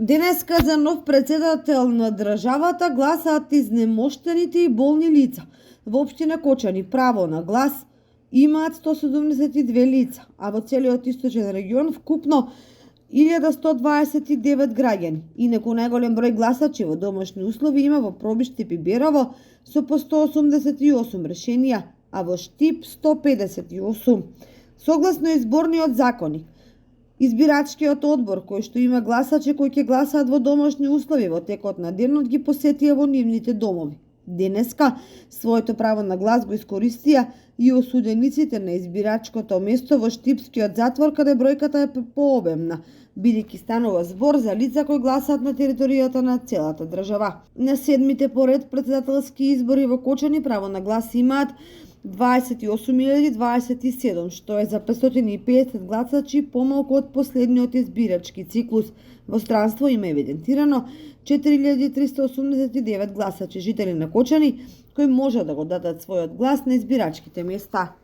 Денеска за нов председател на државата гласаат изнемоштените и болни лица. Во општина Кочани право на глас имаат 172 лица, а во целиот источен регион вкупно 1129 граѓани. Инаку најголем број гласачи во домашни услови има во Пробиште и Пиберово со по 188 решенија, а во Штип 158. Согласно изборниот законник, избирачкиот одбор, кој што има гласачи кои ќе гласаат во домашни услови во текот на денот, ги посетија во нивните домови. Денеска своето право на глас го искористија и осудениците на избирачкото место во Штипскиот затвор, каде бројката е пообемна, бидејќи станува збор за лица кои гласаат на територијата на целата држава. На седмите поред председателски избори во Кочани право на глас имаат 28.027, што е за 550 гласачи помалку од последниот избирачки циклус. Во странство има евидентирано 4.389 гласачи, жители на Кочани, кои може да го дадат својот глас на избирачките места.